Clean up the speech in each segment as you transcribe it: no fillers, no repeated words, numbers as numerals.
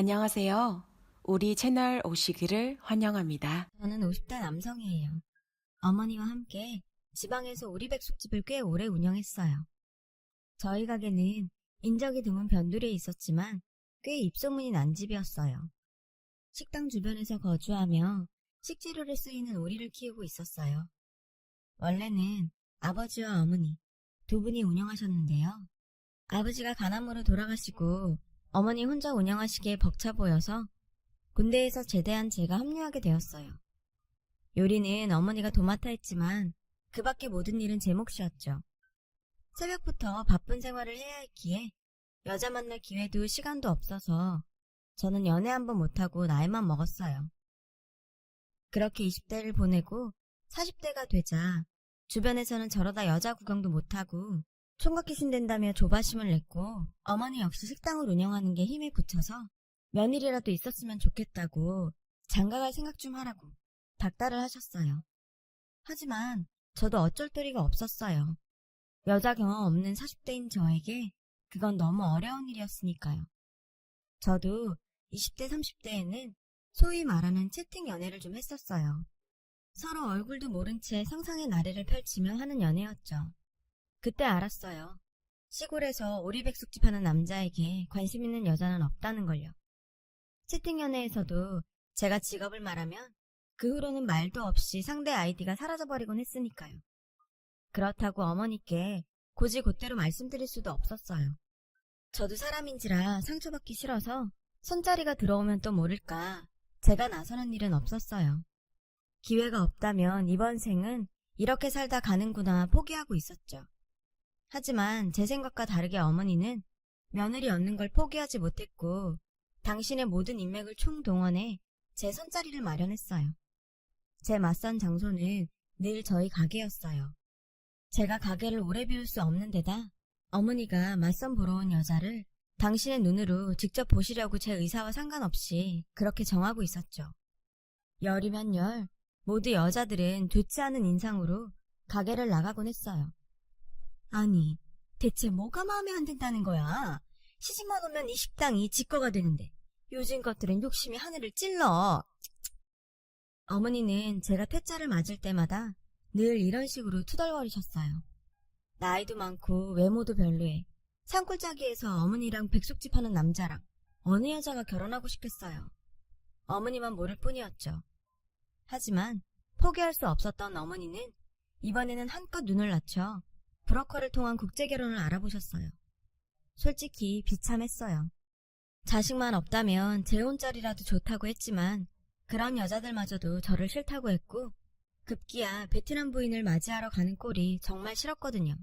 안녕하세요. 우리 채널 오시기를 환영합니다. 저는 50대 남성이에요. 어머니와 함께 지방에서 오리백숙집을 꽤 오래 운영했어요. 저희 가게는 인적이 드문 변두리에 있었지만 꽤 입소문이 난 집이었어요. 식당 주변에서 거주하며 식재료를 쓰이는 오리를 키우고 있었어요. 원래는 아버지와 어머니 두 분이 운영하셨는데요. 아버지가 간암으로 돌아가시고 어머니 혼자 운영하시기에 벅차 보여서 군대에서 제대한 제가 합류하게 되었어요. 요리는 어머니가 도맡아 했지만 그 밖의 모든 일은 제 몫이었죠. 새벽부터 바쁜 생활을 해야 했기에 여자 만날 기회도 시간도 없어서 저는 연애 한번 못하고 나이만 먹었어요. 그렇게 20대를 보내고 40대가 되자 주변에서는 저러다 여자 구경도 못하고 총각 귀신된다며 조바심을 냈고 어머니 역시 식당을 운영하는 게 힘에 부쳐서 며느리라도 있었으면 좋겠다고 장가갈 생각 좀 하라고 닥달을 하셨어요. 하지만 저도 어쩔 도리가 없었어요. 여자 경험 없는 40대인 저에게 그건 너무 어려운 일이었으니까요. 저도 20대 30대에는 소위 말하는 채팅 연애를 좀 했었어요. 서로 얼굴도 모른 채 상상의 나래를 펼치며 하는 연애였죠. 그때 알았어요. 시골에서 오리백숙집 하는 남자에게 관심 있는 여자는 없다는 걸요. 채팅 연애에서도 제가 직업을 말하면 그 후로는 말도 없이 상대 아이디가 사라져버리곤 했으니까요. 그렇다고 어머니께 곧이곧대로 말씀드릴 수도 없었어요. 저도 사람인지라 상처받기 싫어서 손자리가 들어오면 또 모를까 제가 나서는 일은 없었어요. 기회가 없다면 이번 생은 이렇게 살다 가는구나 포기하고 있었죠. 하지만 제 생각과 다르게 어머니는 며느리 얻는 걸 포기하지 못했고 당신의 모든 인맥을 총동원해 제 손자리를 마련했어요. 제 맞선 장소는 늘 저희 가게였어요. 제가 가게를 오래 비울 수 없는 데다 어머니가 맞선 보러 온 여자를 당신의 눈으로 직접 보시려고 제 의사와 상관없이 그렇게 정하고 있었죠. 열이면 열, 모두 여자들은 좋지 않은 인상으로 가게를 나가곤 했어요. 아니, 대체 뭐가 마음에 안 든다는 거야? 시집만 오면 이 식당이 지 거가 되는데 요즘 것들은 욕심이 하늘을 찔러. 어머니는 제가 퇴짜를 맞을 때마다 늘 이런 식으로 투덜거리셨어요. 나이도 많고 외모도 별로에 산골짜기에서 어머니랑 백숙집 하는 남자랑 어느 여자가 결혼하고 싶겠어요. 어머니만 모를 뿐이었죠. 하지만 포기할 수 없었던 어머니는 이번에는 한껏 눈을 낮춰 브로커를 통한 국제결혼을 알아보셨어요. 솔직히 비참했어요. 자식만 없다면 제 혼자리라도 좋다고 했지만 그런 여자들마저도 저를 싫다고 했고 급기야 베트남 부인을 맞이하러 가는 꼴이 정말 싫었거든요.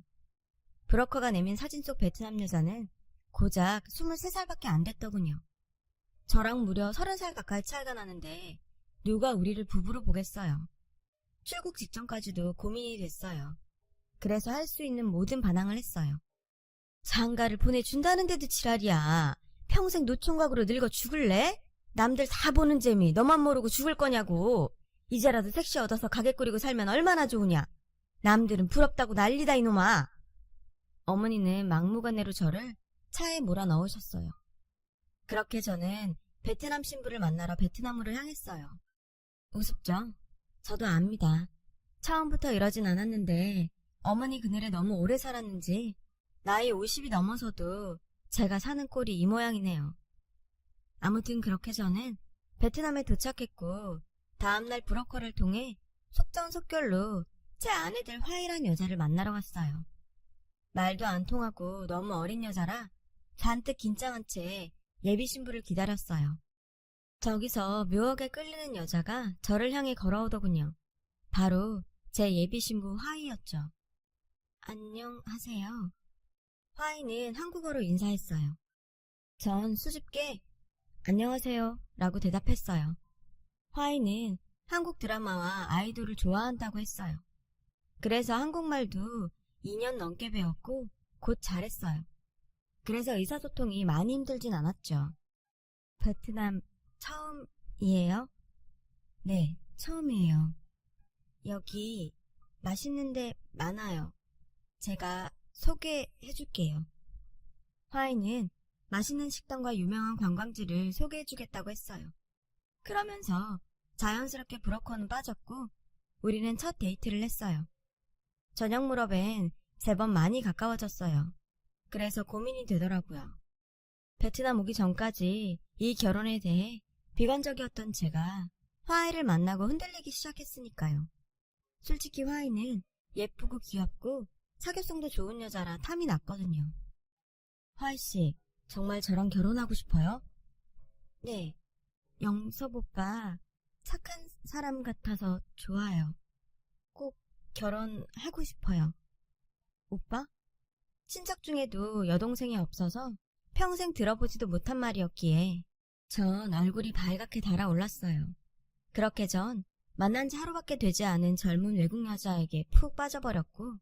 브로커가 내민 사진 속 베트남 여자는 고작 23살밖에 안 됐더군요. 저랑 무려 30살 가까이 차이가 나는데 누가 우리를 부부로 보겠어요. 출국 직전까지도 고민이 됐어요. 그래서 할 수 있는 모든 반항을 했어요. 장가를 보내준다는데도 지랄이야. 평생 노총각으로 늙어 죽을래? 남들 다 보는 재미 너만 모르고 죽을 거냐고. 이제라도 섹시 얻어서 가게 꾸리고 살면 얼마나 좋으냐. 남들은 부럽다고 난리다 이놈아. 어머니는 막무가내로 저를 차에 몰아넣으셨어요. 그렇게 저는 베트남 신부를 만나러 베트남으로 향했어요. 우습죠? 저도 압니다. 처음부터 이러진 않았는데 어머니 그늘에 너무 오래 살았는지 나이 50이 넘어서도 제가 사는 꼴이 이 모양이네요. 아무튼 그렇게 저는 베트남에 도착했고 다음날 브로커를 통해 속전속결로 제 아내들 화이란 여자를 만나러 갔어요. 말도 안 통하고 너무 어린 여자라 잔뜩 긴장한 채 예비 신부를 기다렸어요. 저기서 묘하게 끌리는 여자가 저를 향해 걸어오더군요. 바로 제 예비 신부 화이였죠. 안녕하세요. 화이는 한국어로 인사했어요. 전 수줍게 안녕하세요 라고 대답했어요. 화이는 한국 드라마와 아이돌을 좋아한다고 했어요. 그래서 한국말도 2년 넘게 배웠고 곧 잘했어요. 그래서 의사소통이 많이 힘들진 않았죠. 베트남 처음이에요? 네, 처음이에요. 여기 맛있는 데 많아요. 제가 소개해줄게요. 화이는 맛있는 식당과 유명한 관광지를 소개해주겠다고 했어요. 그러면서 자연스럽게 브로커는 빠졌고 우리는 첫 데이트를 했어요. 저녁 무렵엔 제법 많이 가까워졌어요. 그래서 고민이 되더라고요. 베트남 오기 전까지 이 결혼에 대해 비관적이었던 제가 화이를 만나고 흔들리기 시작했으니까요. 솔직히 화이는 예쁘고 귀엽고 사교성도 좋은 여자라 탐이 났거든요. 화이씨, 정말 저랑 결혼하고 싶어요? 네, 영섭 오빠 착한 사람 같아서 좋아요. 꼭 결혼하고 싶어요. 오빠? 친척 중에도 여동생이 없어서 평생 들어보지도 못한 말이었기에 전 얼굴이 발갛게 달아올랐어요. 그렇게 전 만난 지 하루밖에 되지 않은 젊은 외국 여자에게 푹 빠져버렸고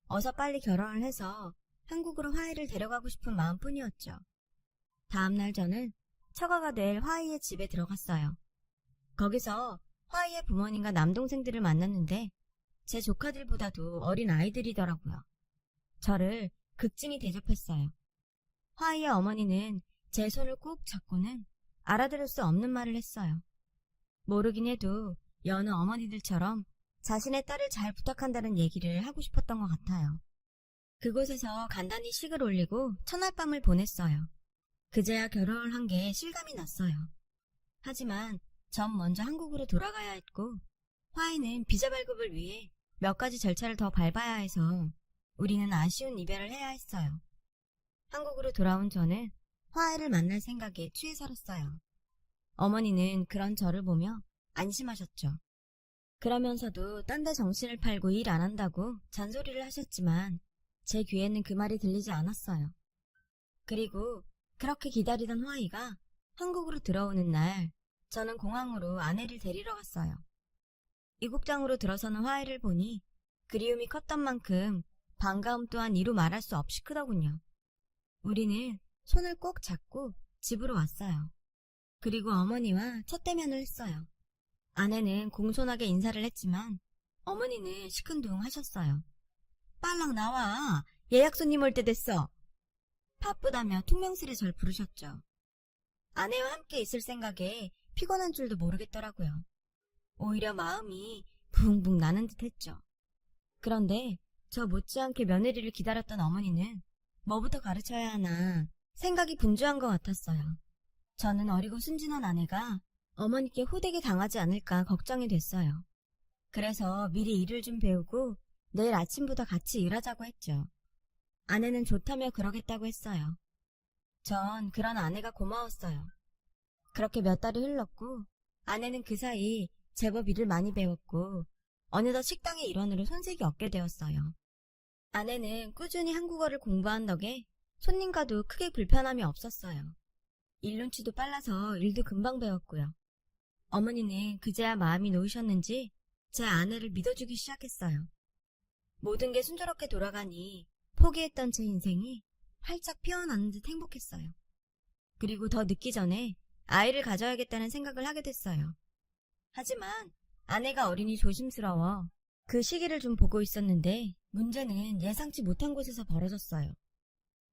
어서 빨리 결혼을 해서 한국으로 화이를 데려가고 싶은 마음뿐이었죠. 다음날 저는 처가가 될 화이의 집에 들어갔어요. 거기서 화이의 부모님과 남동생들을 만났는데 제 조카들보다도 어린 아이들이더라고요. 저를 극진히 대접했어요. 화이의 어머니는 제 손을 꼭 잡고는 알아들을 수 없는 말을 했어요. 모르긴 해도 여느 어머니들처럼 자신의 딸을 잘 부탁한다는 얘기를 하고 싶었던 것 같아요. 그곳에서 간단히 식을 올리고 첫날밤을 보냈어요. 그제야 결혼을 한 게 실감이 났어요. 하지만 전 먼저 한국으로 돌아가야 했고 화이는 비자 발급을 위해 몇 가지 절차를 더 밟아야 해서 우리는 아쉬운 이별을 해야 했어요. 한국으로 돌아온 저는 화이를 만날 생각에 취해 살았어요. 어머니는 그런 저를 보며 안심하셨죠. 그러면서도 딴 데 정신을 팔고 일 안 한다고 잔소리를 하셨지만 제 귀에는 그 말이 들리지 않았어요. 그리고 그렇게 기다리던 화이가 한국으로 들어오는 날 저는 공항으로 아내를 데리러 갔어요. 이국장으로 들어서는 화이를 보니 그리움이 컸던 만큼 반가움 또한 이루 말할 수 없이 크더군요. 우리는 손을 꼭 잡고 집으로 왔어요. 그리고 어머니와 첫 대면을 했어요. 아내는 공손하게 인사를 했지만 어머니는 시큰둥 하셨어요. 빨랑 나와. 예약 손님 올 때 됐어. 바쁘다며 퉁명스레 절 부르셨죠. 아내와 함께 있을 생각에 피곤한 줄도 모르겠더라고요. 오히려 마음이 붕붕 나는 듯 했죠. 그런데 저 못지않게 며느리를 기다렸던 어머니는 뭐부터 가르쳐야 하나 생각이 분주한 것 같았어요. 저는 어리고 순진한 아내가 어머니께 호되게 당하지 않을까 걱정이 됐어요. 그래서 미리 일을 좀 배우고 내일 아침부터 같이 일하자고 했죠. 아내는 좋다며 그러겠다고 했어요. 전 그런 아내가 고마웠어요. 그렇게 몇 달이 흘렀고 아내는 그 사이 제법 일을 많이 배웠고 어느덧 식당의 일원으로 손색이 없게 되었어요. 아내는 꾸준히 한국어를 공부한 덕에 손님과도 크게 불편함이 없었어요. 일 눈치도 빨라서 일도 금방 배웠고요. 어머니는 그제야 마음이 놓이셨는지 제 아내를 믿어주기 시작했어요. 모든 게 순조롭게 돌아가니 포기했던 제 인생이 활짝 피어나는 듯 행복했어요. 그리고 더 늦기 전에 아이를 가져야겠다는 생각을 하게 됐어요. 하지만 아내가 어리니 조심스러워 그 시기를 좀 보고 있었는데 문제는 예상치 못한 곳에서 벌어졌어요.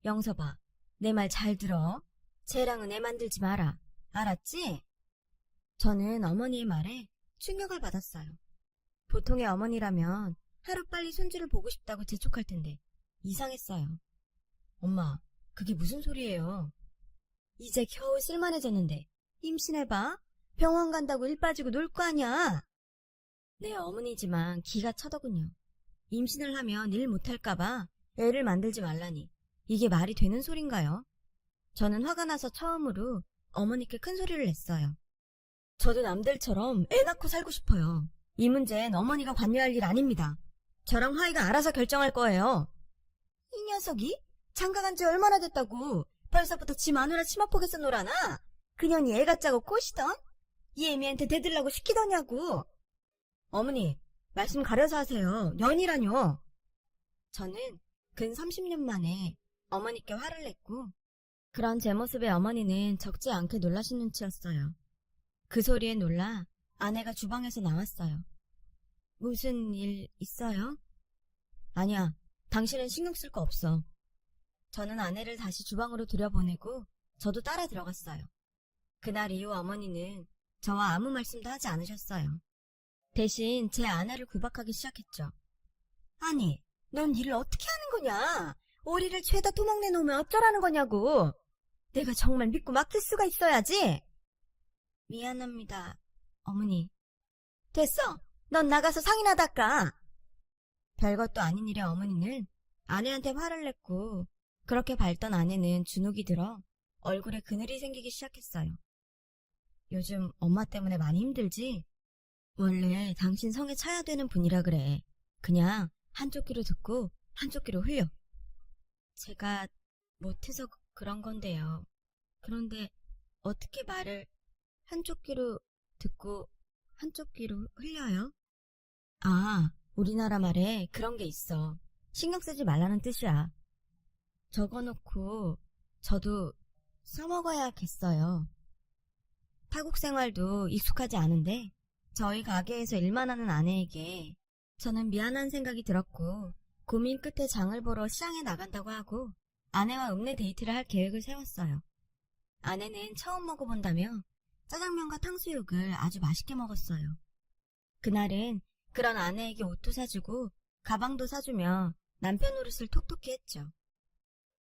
영서봐, 내 말 잘 들어. 쟤랑은 애 만들지 마라. 알았지? 저는 어머니의 말에 충격을 받았어요. 보통의 어머니라면 하루빨리 손주를 보고 싶다고 재촉할 텐데 이상했어요. 엄마, 그게 무슨 소리예요? 이제 겨우 쓸만해졌는데 임신해봐. 병원 간다고 일 빠지고 놀 거 아냐. 네, 어머니지만 기가 차더군요. 임신을 하면 일 못할까봐 애를 만들지 말라니 이게 말이 되는 소린가요? 저는 화가 나서 처음으로 어머니께 큰 소리를 냈어요. 저도 남들처럼 애 낳고 살고 싶어요. 이 문제는 어머니가 관여할 일 아닙니다. 저랑 화이가 알아서 결정할 거예요. 이 녀석이? 장가간 지 얼마나 됐다고 벌써부터 지 마누라 치마폭에서 놀아나? 그년이 애가 짜고 꼬시던? 이 애미한테 대들라고 시키더냐고. 어머니, 말씀 가려서 하세요. 연이라뇨. 저는 근 30년 만에 어머니께 화를 냈고 그런 제 모습에 어머니는 적지 않게 놀라신 눈치였어요. 그 소리에 놀라 아내가 주방에서 나왔어요. 무슨 일 있어요? 아니야, 당신은 신경 쓸 거 없어. 저는 아내를 다시 주방으로 들여보내고 저도 따라 들어갔어요. 그날 이후 어머니는 저와 아무 말씀도 하지 않으셨어요. 대신 제 아내를 구박하기 시작했죠. 아니, 넌 일을 어떻게 하는 거냐? 오리를 죄다 도망내 놓으면 어쩌라는 거냐고. 내가 정말 믿고 맡길 수가 있어야지. 미안합니다, 어머니. 됐어. 넌 나가서 상이나 닦아. 별것도 아닌 일에 어머니는 아내한테 화를 냈고 그렇게 밝던 아내는 주눅이 들어 얼굴에 그늘이 생기기 시작했어요. 요즘 엄마 때문에 많이 힘들지? 원래 당신 성에 차야 되는 분이라 그래. 그냥 한쪽 귀로 듣고 한쪽 귀로 흘려. 제가 못해서 그런 건데요. 그런데 어떻게 말을 한쪽 귀로 듣고 한쪽 귀로 흘려요? 아, 우리나라 말에 그런 게 있어. 신경 쓰지 말라는 뜻이야. 적어놓고 저도 써먹어야겠어요. 타국 생활도 익숙하지 않은데 저희 가게에서 일만 하는 아내에게 저는 미안한 생각이 들었고 고민 끝에 장을 보러 시장에 나간다고 하고 아내와 읍내 데이트를 할 계획을 세웠어요. 아내는 처음 먹어본다며 짜장면과 탕수육을 아주 맛있게 먹었어요. 그날은 그런 아내에게 옷도 사주고 가방도 사주며 남편 노릇을 톡톡히 했죠.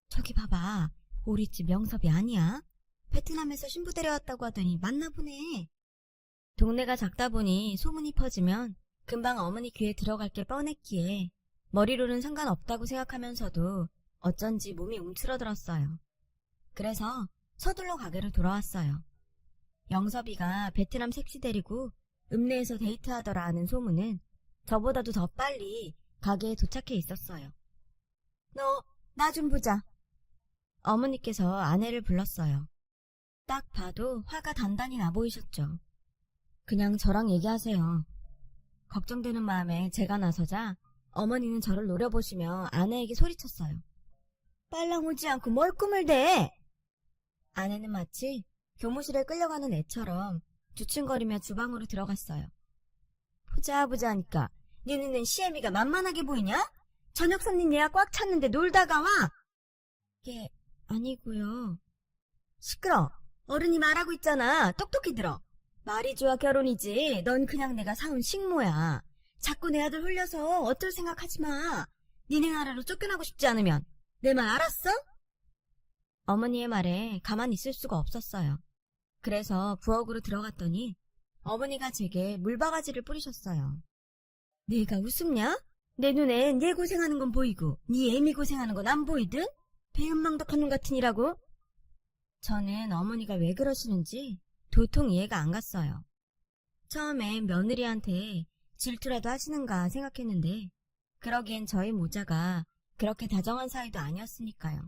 저기 봐봐, 우리 집 명섭이 아니야? 베트남에서 신부 데려왔다고 하더니 맞나보네. 동네가 작다 보니 소문이 퍼지면 금방 어머니 귀에 들어갈 게 뻔했기에 머리로는 상관없다고 생각하면서도 어쩐지 몸이 움츠러들었어요. 그래서 서둘러 가게로 돌아왔어요. 영섭이가 베트남 섹시 데리고 읍내에서 데이트하더라 하는 소문은 저보다도 더 빨리 가게에 도착해 있었어요. 너, 나 좀 보자. 어머니께서 아내를 불렀어요. 딱 봐도 화가 단단히 나 보이셨죠. 그냥 저랑 얘기하세요. 걱정되는 마음에 제가 나서자 어머니는 저를 노려보시며 아내에게 소리쳤어요. 빨랑 오지 않고 뭘 꿈을 대! 아내는 마치 교무실에 끌려가는 애처럼 주춤거리며 주방으로 들어갔어요. 보자 하니까 네 눈엔 시애미가 만만하게 보이냐? 저녁 손님 예약 꽉 찼는데 놀다가 와! 예, 아니고요. 시끄러! 어른이 말하고 있잖아. 똑똑히 들어. 말이 좋아 결혼이지. 넌 그냥 내가 사온 식모야. 자꾸 내 아들 홀려서 어쩔 생각하지 마. 니네 나라로 쫓겨나고 싶지 않으면. 내 말 알았어? 어머니의 말에 가만히 있을 수가 없었어요. 그래서 부엌으로 들어갔더니 어머니가 제게 물바가지를 뿌리셨어요. 내가 우습냐? 내 눈엔 얘 고생하는 건 보이고 네 애미 고생하는 건 안 보이든? 배은망덕한 놈 같으니라고? 저는 어머니가 왜 그러시는지 도통 이해가 안 갔어요. 처음엔 며느리한테 질투라도 하시는가 생각했는데 그러기엔 저희 모자가 그렇게 다정한 사이도 아니었으니까요.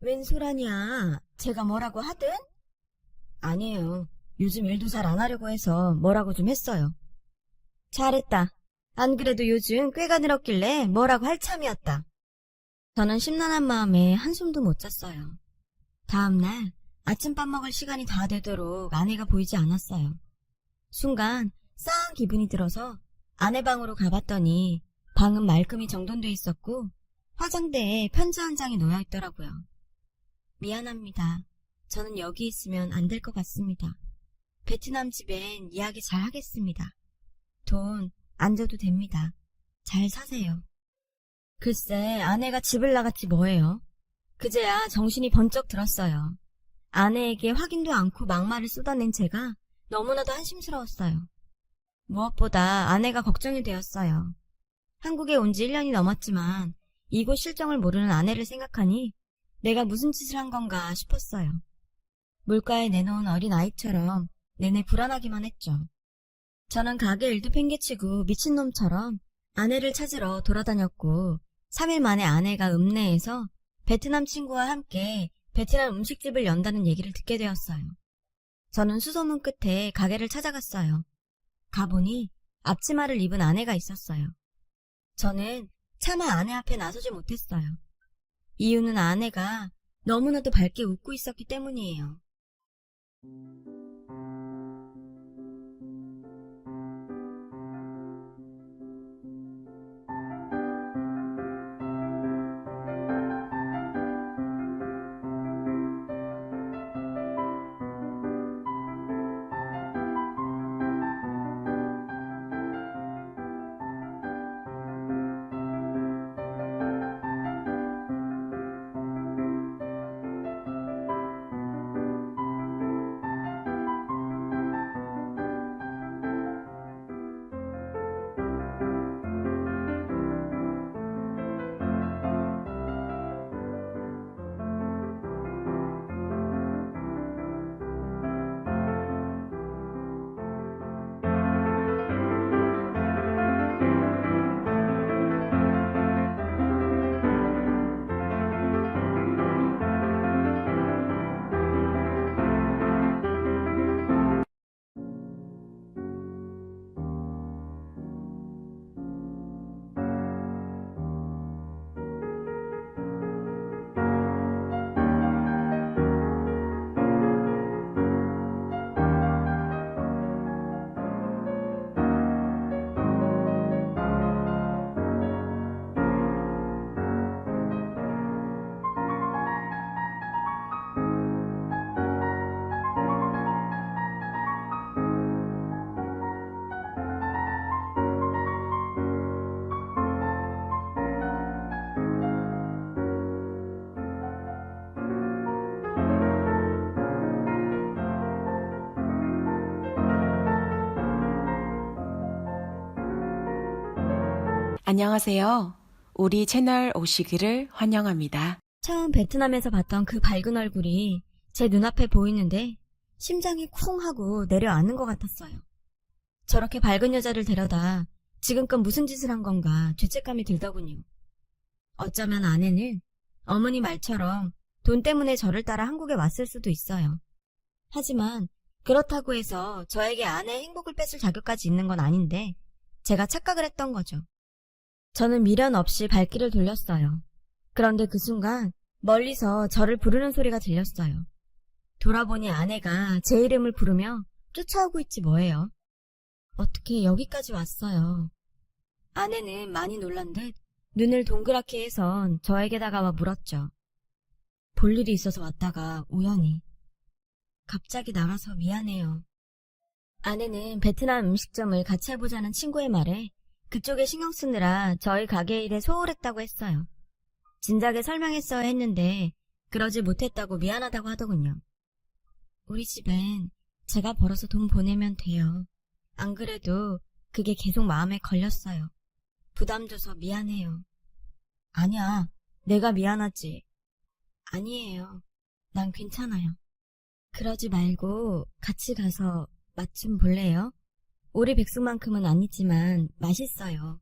웬 소란이야. 제가 뭐라고 하든? 아니에요. 요즘 일도 잘 안 하려고 해서 뭐라고 좀 했어요. 잘했다. 안 그래도 요즘 꾀가 늘었길래 뭐라고 할 참이었다. 저는 심란한 마음에 한숨도 못 잤어요. 다음날 아침밥 먹을 시간이 다 되도록 아내가 보이지 않았어요. 순간 싸한 기분이 들어서 아내 방으로 가봤더니 방은 말끔히 정돈돼 있었고 화장대에 편지 한 장이 놓여 있더라고요. 미안합니다. 저는 여기 있으면 안 될 것 같습니다. 베트남 집엔 이야기 잘 하겠습니다. 돈 안 줘도 됩니다. 잘 사세요. 글쎄, 아내가 집을 나갔지 뭐예요. 그제야 정신이 번쩍 들었어요. 아내에게 확인도 않고 막말을 쏟아낸 제가 너무나도 한심스러웠어요. 무엇보다 아내가 걱정이 되었어요. 한국에 온 지 1년이 넘었지만 이곳 실정을 모르는 아내를 생각하니 내가 무슨 짓을 한 건가 싶었어요. 물가에 내놓은 어린 아이처럼 내내 불안하기만 했죠. 저는 가게 일도 팽개치고 미친놈처럼 아내를 찾으러 돌아다녔고 3일 만에 아내가 읍내에서 베트남 친구와 함께 베트남 음식집을 연다는 얘기를 듣게 되었어요. 저는 수소문 끝에 가게를 찾아갔어요. 가보니 앞치마를 입은 아내가 있었어요. 저는 차마 아내 앞에 나서지 못했어요. 이유는 아내가 너무나도 밝게 웃고 있었기 때문이에요. 안녕하세요. 우리 채널 오시기를 환영합니다. 처음 베트남에서 봤던 그 밝은 얼굴이 제 눈앞에 보이는데 심장이 쿵 하고 내려앉는 것 같았어요. 저렇게 밝은 여자를 데려다 지금껏 무슨 짓을 한 건가 죄책감이 들더군요. 어쩌면 아내는 어머니 말처럼 돈 때문에 저를 따라 한국에 왔을 수도 있어요. 하지만 그렇다고 해서 저에게 아내의 행복을 뺏을 자격까지 있는 건 아닌데 제가 착각을 했던 거죠. 저는 미련 없이 발길을 돌렸어요. 그런데 그 순간 멀리서 저를 부르는 소리가 들렸어요. 돌아보니 아내가 제 이름을 부르며 쫓아오고 있지 뭐예요. 어떻게 여기까지 왔어요. 아내는 많이 놀란 듯 눈을 동그랗게 해선 저에게 다가와 물었죠. 볼 일이 있어서 왔다가 우연히. 갑자기 나가서 미안해요. 아내는 베트남 음식점을 같이 해보자는 친구의 말에 그쪽에 신경 쓰느라 저희 가게 일에 소홀했다고 했어요. 진작에 설명했어야 했는데 그러지 못했다고 미안하다고 하더군요. 우리 집엔 제가 벌어서 돈 보내면 돼요. 안 그래도 그게 계속 마음에 걸렸어요. 부담 줘서 미안해요. 아니야, 내가 미안하지. 아니에요. 난 괜찮아요. 그러지 말고 같이 가서 맛 좀 볼래요? 오리 백숙만큼은 아니지만 맛있어요.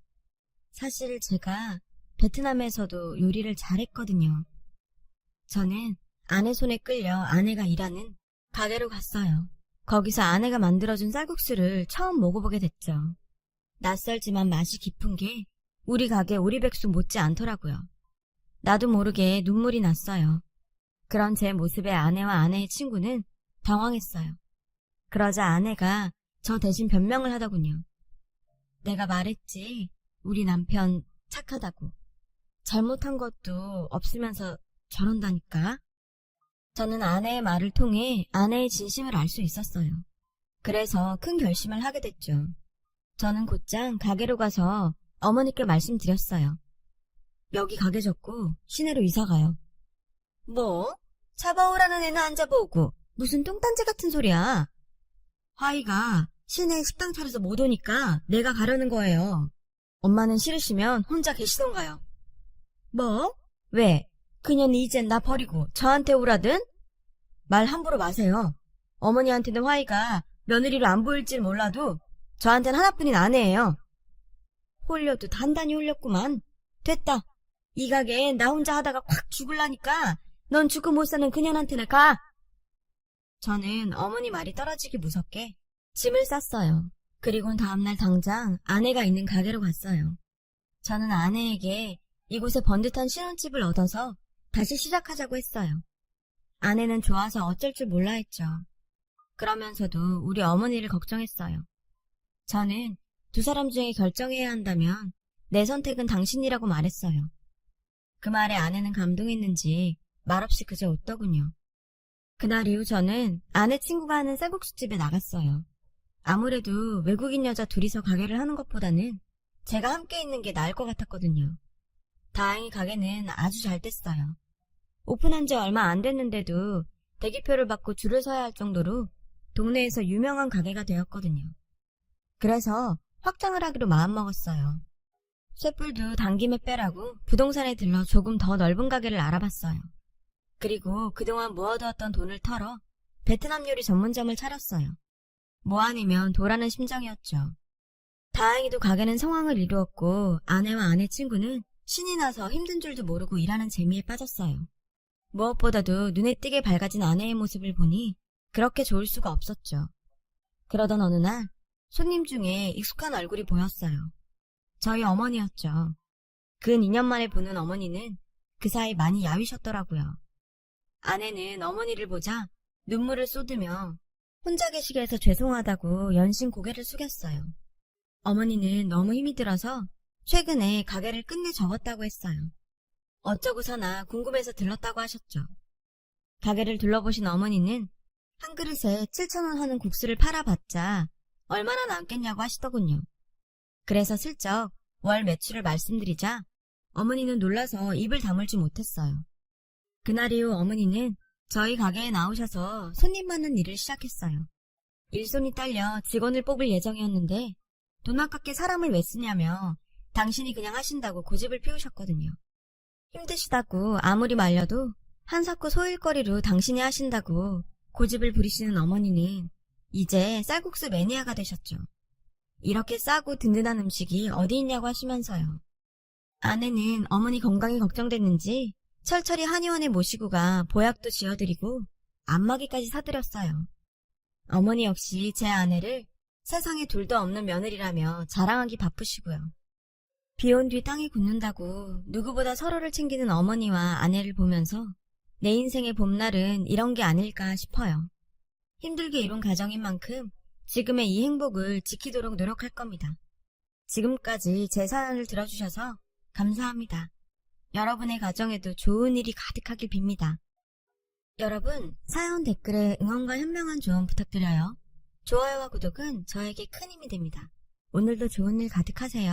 사실 제가 베트남에서도 요리를 잘했거든요. 저는 아내 손에 끌려 아내가 일하는 가게로 갔어요. 거기서 아내가 만들어준 쌀국수를 처음 먹어보게 됐죠. 낯설지만 맛이 깊은 게 우리 가게 오리백숙 못지 않더라고요. 나도 모르게 눈물이 났어요. 그런 제 모습에 아내와 아내의 친구는 당황했어요. 그러자 아내가 저 대신 변명을 하더군요. 내가 말했지, 우리 남편 착하다고. 잘못한 것도 없으면서 저런다니까. 저는 아내의 말을 통해 아내의 진심을 알 수 있었어요. 그래서 큰 결심을 하게 됐죠. 저는 곧장 가게로 가서 어머니께 말씀드렸어요. 여기 가게 접고 시내로 이사가요. 뭐? 잡아오라는 애는 안 잡아오고 무슨 똥단지 같은 소리야. 화이가 시내에 식당 차려서 못 오니까 내가 가려는 거예요. 엄마는 싫으시면 혼자 계시던가요. 뭐? 왜? 그년이 이젠 나 버리고 저한테 오라든? 말 함부로 마세요. 어머니한테는 화이가 며느리로 안 보일지 몰라도 저한테는 하나뿐인 아내예요. 홀려도 단단히 홀렸구만. 됐다. 이 가게엔 나 혼자 하다가 콱 죽을라니까 넌 죽고 못 사는 그년한테나 가. 저는 어머니 말이 떨어지기 무섭게 짐을 쌌어요. 그리고 다음날 당장 아내가 있는 가게로 갔어요. 저는 아내에게 이곳에 번듯한 신혼집을 얻어서 다시 시작하자고 했어요. 아내는 좋아서 어쩔 줄 몰라 했죠. 그러면서도 우리 어머니를 걱정했어요. 저는 두 사람 중에 결정해야 한다면 내 선택은 당신이라고 말했어요. 그 말에 아내는 감동했는지 말없이 그저 웃더군요. 그날 이후 저는 아내 친구가 하는 쌀국수집에 나갔어요. 아무래도 외국인 여자 둘이서 가게를 하는 것보다는 제가 함께 있는 게 나을 것 같았거든요. 다행히 가게는 아주 잘 됐어요. 오픈한 지 얼마 안 됐는데도 대기표를 받고 줄을 서야 할 정도로 동네에서 유명한 가게가 되었거든요. 그래서 확장을 하기로 마음먹었어요. 쇳불도 당김에 빼라고 부동산에 들러 조금 더 넓은 가게를 알아봤어요. 그리고 그동안 모아두었던 돈을 털어 베트남 요리 전문점을 차렸어요. 뭐 아니면 도라는 심정이었죠. 다행히도 가게는 성황을 이루었고 아내와 아내 친구는 신이 나서 힘든 줄도 모르고 일하는 재미에 빠졌어요. 무엇보다도 눈에 띄게 밝아진 아내의 모습을 보니 그렇게 좋을 수가 없었죠. 그러던 어느 날 손님 중에 익숙한 얼굴이 보였어요. 저희 어머니였죠. 근 2년 만에 보는 어머니는 그 사이 많이 야위셨더라고요. 아내는 어머니를 보자 눈물을 쏟으며 혼자 계시게 해서 죄송하다고 연신 고개를 숙였어요. 어머니는 너무 힘이 들어서 최근에 가게를 끝내 접었다고 했어요. 어쩌고서나 궁금해서 들렀다고 하셨죠. 가게를 둘러보신 어머니는 한 그릇에 7,000원 하는 국수를 팔아봤자 얼마나 남겠냐고 하시더군요. 그래서 슬쩍 월 매출을 말씀드리자 어머니는 놀라서 입을 다물지 못했어요. 그날 이후 어머니는 저희 가게에 나오셔서 손님 받는 일을 시작했어요. 일손이 딸려 직원을 뽑을 예정이었는데 돈 아깝게 사람을 왜 쓰냐며 당신이 그냥 하신다고 고집을 피우셨거든요. 힘드시다고 아무리 말려도 한사코 소일거리로 당신이 하신다고 고집을 부리시는 어머니는 이제 쌀국수 매니아가 되셨죠. 이렇게 싸고 든든한 음식이 어디 있냐고 하시면서요. 아내는 어머니 건강이 걱정됐는지 철철이 한의원에 모시고 가 보약도 지어드리고 안마기까지 사드렸어요. 어머니 역시 제 아내를 세상에 둘도 없는 며느리라며 자랑하기 바쁘시고요. 비온 뒤 땅이 굳는다고 누구보다 서로를 챙기는 어머니와 아내를 보면서 내 인생의 봄날은 이런 게 아닐까 싶어요. 힘들게 이룬 가정인 만큼 지금의 이 행복을 지키도록 노력할 겁니다. 지금까지 제 사연을 들어주셔서 감사합니다. 여러분의 가정에도 좋은 일이 가득하길 빕니다. 여러분, 사연 댓글에 응원과 현명한 조언 부탁드려요. 좋아요와 구독은 저에게 큰 힘이 됩니다. 오늘도 좋은 일 가득하세요.